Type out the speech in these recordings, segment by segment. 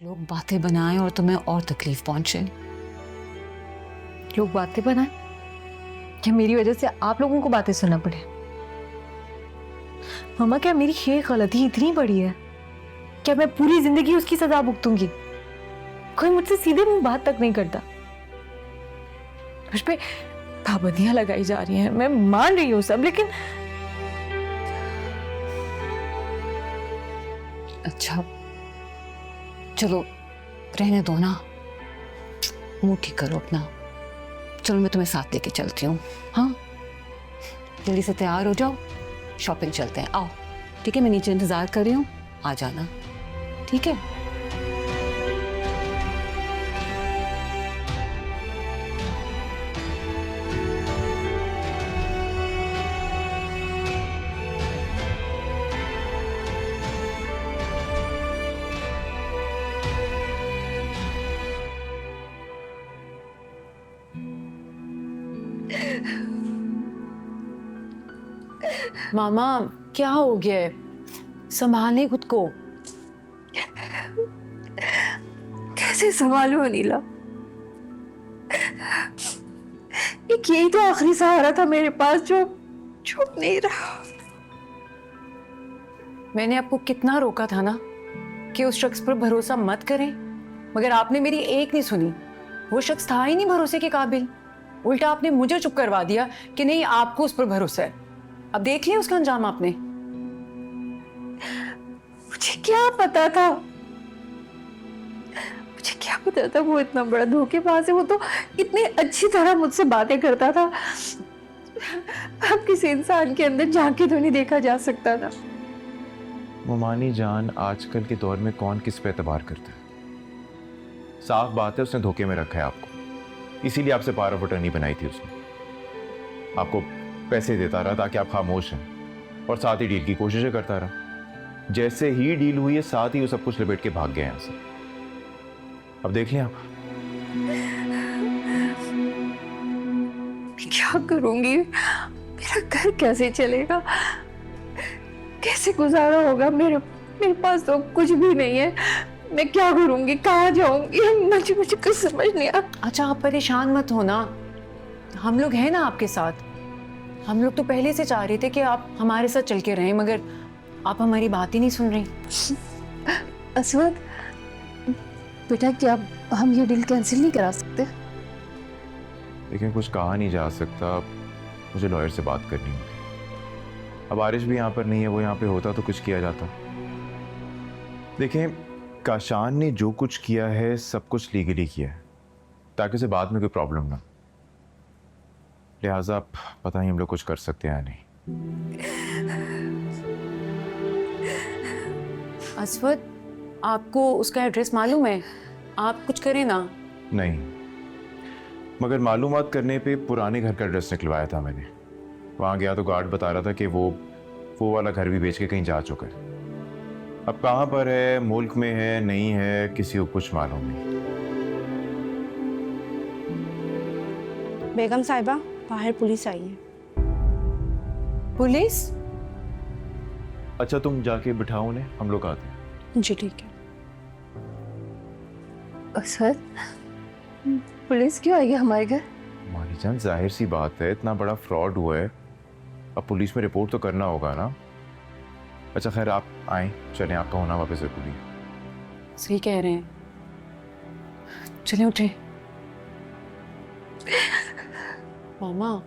लोग बातें बनाएं और तुम्हें और तकलीफ पहुंचे। लोग बातें बनाए? क्या मेरी वजह से आप लोगों को बातें सुनना पड़े? मामा, क्या मेरी ये गलती इतनी बड़ी है? क्या मैं पूरी जिंदगी उसकी सजा भुगतूंगी? कोई मुझसे सीधे मुंह बात तक नहीं करता। मुझ पे पाबंदियां लगाई जा रही हैं, मैं मान रही हूँ सब, लेकिन अच्छा चलो रहने दो ना, मुंह ठीक करो अपना। चलो मैं तुम्हें साथ लेके चलती हूँ। हाँ जल्दी से तैयार हो जाओ, शॉपिंग चलते हैं। आओ ठीक है, मैं नीचे इंतजार कर रही हूँ, आ जाना। ठीक है। मामा क्या हो गया है? संभालें खुद को। कैसे संभालूं अनिला? एक यही तो आखिरी सहारा था मेरे पास जो छूट नहीं रहा। मैंने आपको कितना रोका था ना कि उस शख्स पर भरोसा मत करें, मगर आपने मेरी एक नहीं सुनी। वो शख्स था ही नहीं भरोसे के काबिल। उल्टा आपने मुझे चुप करवा दिया कि नहीं, आपको उस पर भरोसा है। अब देख लिया उसका अंजाम आपने। मुझे क्या पता था? मुझे क्या पता था वो इतना बड़ा धोखेबाज है? वो तो इतनी अच्छी तरह मुझसे बातें करता था। अब किसी इंसान के अंदर झांक तो नहीं देखा जा सकता था। मोमानी जान, आजकल के दौर में कौन किस पे एतबार करता है? साफ बात है उसने धोखे में रखा है आपको, इसीलिए आपसे पावर ऑफ अटर्नी बनाई थी उसने। आपको पैसे देता रहा ताकि आप खामोश हैं और साथ ही डील की कोशिशें करता रहा। जैसे ही डील हुई है साथ ही वो सब कुछ लपेट के भाग गया यहाँ से। अब देख लें आप। मैं क्या करूंगी? मेरा घर कैसे चलेगा? कैसे गुजारा होगा? मेरे मेरे पास तो कुछ भी नहीं है। मैं क्या करूंगी? कहाँ जाऊंगी? मुझे मुझे कुछ समझ नहीं आ। अच्छा आप परेशान मत हो ना, हम लोग हैं ना आपके साथ। हम लोग तो पहले से चाह रहे थे कि आप हमारे साथ चल के रहें, मगर आप हमारी बात ही नहीं सुन रही। असवद बेटा, क्या हम ये डील कैंसिल नहीं करा सकते? लेकिन कुछ कहा नहीं जा सकता, मुझे लॉयर से बात करनी होगी। अब आरिश भी यहाँ पर नहीं है, वो यहाँ पे होता तो कुछ किया जाता। देखें, काशान ने जो कुछ किया है सब कुछ लीगली किया है ताकि उसे बाद में कोई प्रॉब्लम ना। लिहाजा पता नहीं हम लोग कुछ कर सकते हैं या नहीं। असवद, आपको उसका एड्रेस मालूम है? आप कुछ करें ना। नहीं, मगर मालूमात करने पे पुराने घर का एड्रेस निकलवाया था मैंने। वहाँ गया तो गार्ड बता रहा था कि वो वाला घर भी बेच के कहीं जा चुका है। अब कहाँ पर है, मुल्क में है नहीं है, किसी को कुछ मालूम नहीं। बेगम साहिबा, बाहर पुलिस आई है। पुलिस? अच्छा तुम जाके बिठाओ उन्हें, हम लोग आते हैं। जी ठीक है। असवद, पुलिस क्यों आई है हमारे घर? मारी जान, जाहिर सी बात है, इतना बड़ा फ्रॉड हुआ है, अब पुलिस में रिपोर्ट तो करना होगा ना। अच्छा खैर आप आए, चलें, आपका होना वापस जरूरी है। सही कह रहे हैं, चलें उठे। मामा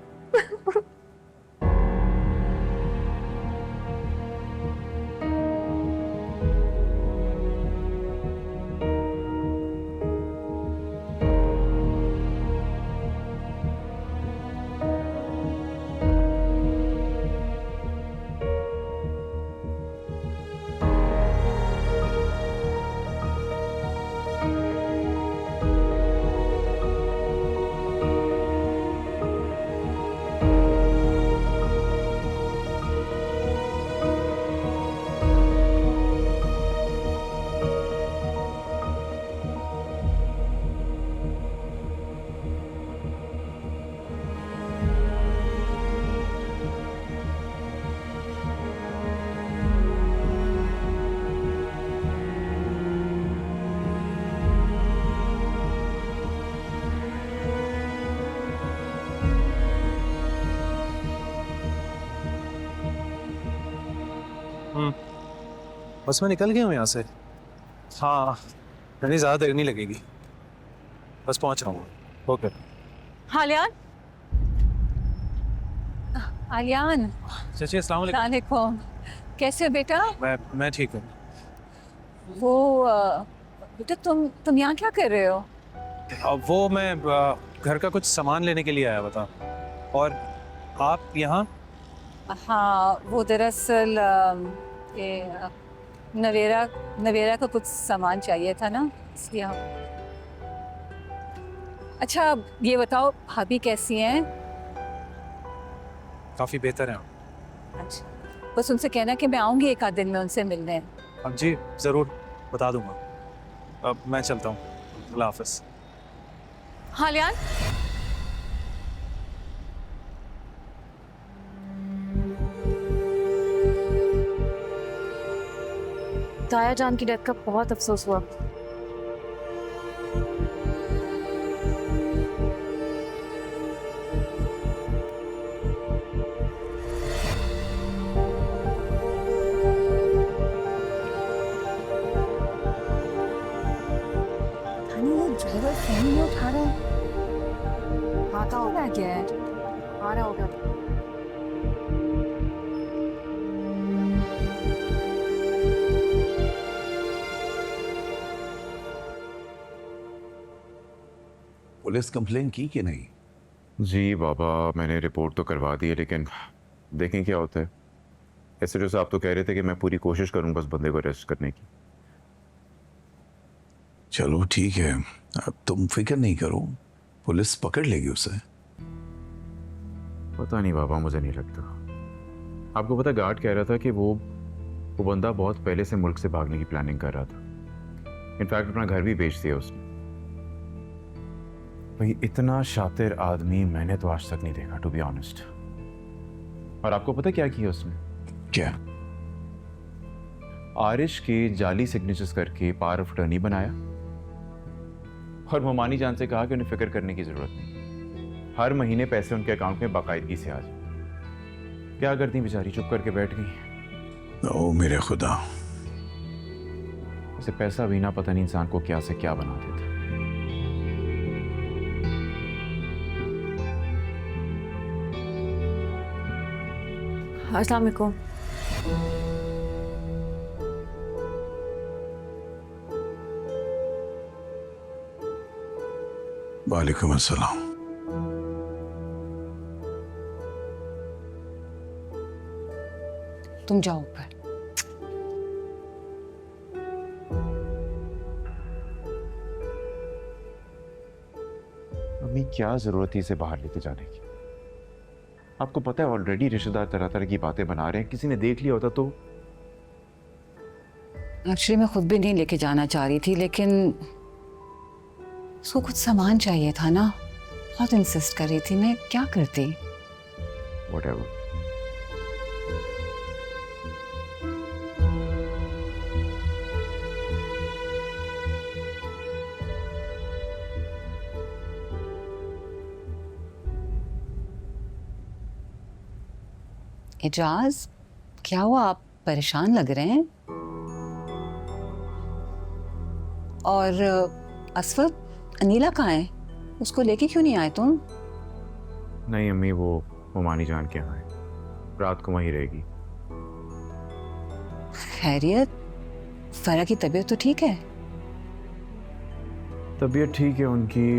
बस मैं निकल गया हूँ यहाँ से। हाँ, नहीं ज़्यादा देर नहीं लगेगी, बस पहुँच रहा हूँ। ओके। आलियान, आलियान, चाची अस्सलाम वालेकुम। वालेकुम। कैसे हो बेटा? मैं ठीक हूँ। वो बेटा तुम यहाँ क्या कर रहे हो? अब वो मैं घर का कुछ सामान लेने के लिए आया हुआ था। और आप यहाँ? हाँ, वो दरअसल ये नवेरा को कुछ सामान चाहिए था ना, इसलिए हम। अच्छा ये बताओ, भाभी कैसी हैं? काफ़ी बेहतर हैं। अच्छा, बस उनसे कहना कि मैं आऊँगी एक आध दिन में उनसे मिलने। अब जी ज़रूर बता दूंगा। अब मैं चलता हूँ, अल्लाह हाफ़िज़। हाँ लियान, ताया जान की डेथ का बहुत अफसोस हुआ। ड्राइवर फोन नहीं उठा रहा है। आता होगा क्या है? आ रहा होगा। पुलिस कंप्लेन की कि नहीं? जी बाबा, मैंने रिपोर्ट तो करवा दी है, लेकिन देखें क्या होता है। ऐसे जो साहब तो कह रहे थे कि मैं पूरी कोशिश करूंगा उस बंदे को अरेस्ट करने की। चलो ठीक है, अब तुम फिक्र नहीं करो, पुलिस पकड़ लेगी उसे। पता नहीं बाबा, मुझे नहीं लगता। आपको पता, गार्ड कह रहा था कि वो बंदा बहुत पहले से मुल्क से भागने की प्लानिंग कर रहा था। इनफैक्ट अपना घर भी बेच दिया उसने। भाई इतना शातिर आदमी मैंने तो आज तक नहीं देखा, टू बी ऑनेस्ट। और आपको पता क्या किया उसने? क्या? आरिश के जाली सिग्नेचर्स करके पावर ऑफ अटर्नी बनाया और मोमानी जान से कहा कि उन्हें फिक्र करने की जरूरत नहीं, हर महीने पैसे उनके अकाउंट में बाकायदगी से आ जाए। क्या करती बेचारी, चुप करके बैठ गई। ओ मेरे खुदा, उसे पैसा भी ना, पता नहीं इंसान को क्या से क्या बना देता। अस्सलाम वालेकुम। वालेकुम अस्सलाम। तुम जाओ ऊपर। अम्मी क्या जरूरत थी इसे बाहर लेके जाने की? आपको पता है ऑलरेडी रिश्तेदार तरह तरह की बातें बना रहे हैं, किसी ने देख लिया होता तो। एक्चुअली मैं खुद भी नहीं लेके जाना चाह रही थी, लेकिन उसको कुछ सामान चाहिए था ना, बहुत इंसिस्ट कर रही थी, मैं क्या करती। Whatever. एजाज, क्या हुआ? आप परेशान लग रहे हैं। और असफर, अनीला कहाँ है? उसको लेके क्यों नहीं आए तुम? नहीं अम्मी, वो मोमानी जान के यहाँ है, रात को वहीं रहेगी। खैरियत, फरा की तबीयत तो ठीक है? तबीयत ठीक है उनकी,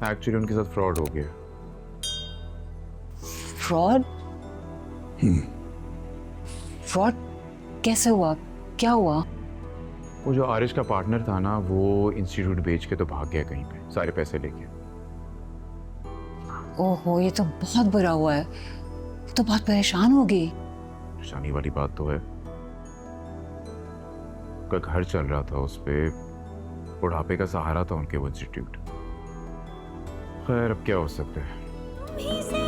एक्चुअली उनके साथ फ्रॉड हो गया। फ्रॉड? फ्रॉड कैसे हुआ? क्या हुआ? वो जो आरिश का पार्टनर था ना, वो इंस्टीट्यूट बेच के तो भाग गया कहीं पे, सारे पैसे लेके। ओहो, ये तो बहुत बुरा हुआ है, वो तो बहुत परेशान होगी। परेशानी वाली बात तो है, उनका घर चल रहा था, उस पे बुढ़ापे का सहारा था उनके वो इंस्टीट्यूट। खैर अब क्या हो सकता है।